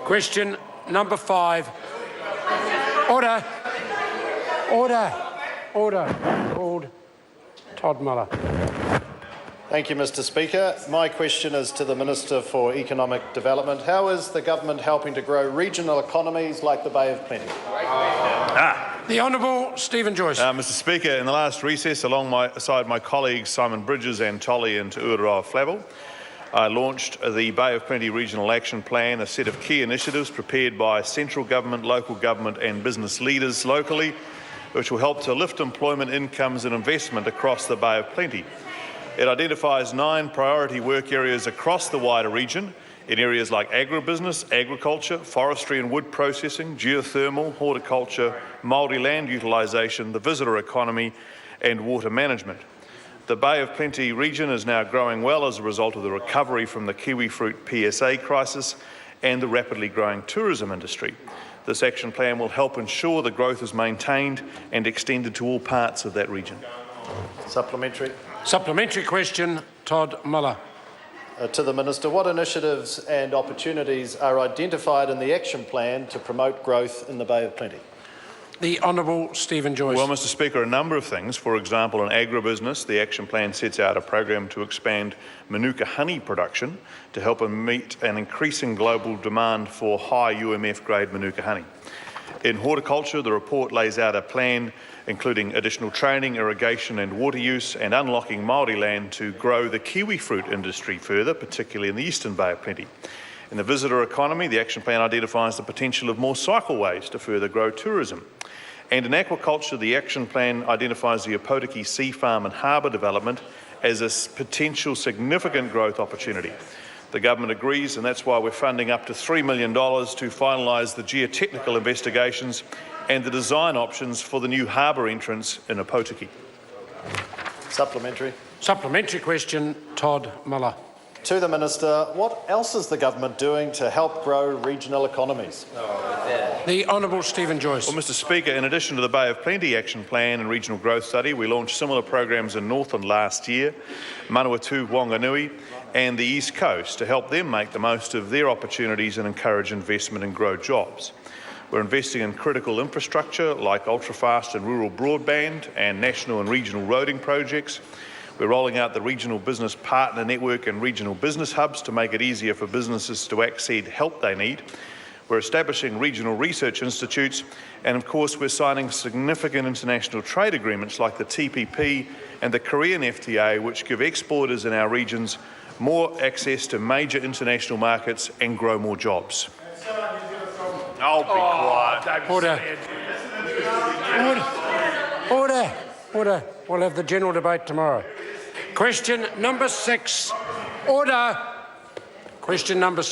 Question number 5. Order. Order. Order. Called Todd Muller. Thank you, Mr Speaker. My question is to the Minister for Economic Development. How is the government helping to grow regional economies like the Bay of Plenty? The Honourable Stephen Joyce. Mr Speaker, in the last recess, alongside my colleagues Simon Bridges and Tolly and Uaroa Flavel, I launched the Bay of Plenty Regional Action Plan, a set of key initiatives prepared by central government, local government and business leaders locally, which will help to lift employment, incomes and investment across the Bay of Plenty. It identifies 9 priority work areas across the wider region in areas like agribusiness, agriculture, forestry and wood processing, geothermal, horticulture, Māori land utilisation, the visitor economy and water management. The Bay of Plenty region is now growing well as a result of the recovery from the kiwi fruit PSA crisis and the rapidly growing tourism industry. This action plan will help ensure the growth is maintained and extended to all parts of that region. Supplementary. Supplementary question, Todd Muller. To the Minister, what initiatives and opportunities are identified in the action plan to promote growth in the Bay of Plenty? The Honourable Stephen Joyce. Well, Mr Speaker, a number of things. For example, in agribusiness, the action plan sets out a program to expand Manuka honey production to help meet an increasing global demand for high UMF grade Manuka honey. In horticulture, the report lays out a plan including additional training, irrigation and water use and unlocking Māori land to grow the kiwi fruit industry further, particularly in the Eastern Bay of Plenty. In the visitor economy, the action plan identifies the potential of more cycleways to further grow tourism. And in aquaculture, the action plan identifies the Opotiki Sea Farm and Harbour development as a potential significant growth opportunity. The government agrees, and that's why we're funding up to $3 million to finalise the geotechnical investigations and the design options for the new harbour entrance in Opotiki. Supplementary. Supplementary question, Todd Muller. To the Minister, what else is the government doing to help grow regional economies? The Honourable Stephen Joyce. Well, Mr Speaker, in addition to the Bay of Plenty Action Plan and Regional Growth Study, we launched similar programs in Northland last year, Manawatu, Whanganui and the East Coast to help them make the most of their opportunities and encourage investment and grow jobs. We're investing in critical infrastructure like ultra-fast and rural broadband and national and regional roading projects. We're rolling out the Regional Business Partner Network and regional business hubs to make it easier for businesses to access help they need. We're establishing regional research institutes, and of course we're signing significant international trade agreements like the TPP and the Korean FTA, which give exporters in our regions more access to major international markets and grow more jobs. I'll be quiet. Order. Order. Order. We'll have the general debate tomorrow. Question number 6. Order. Question number 6.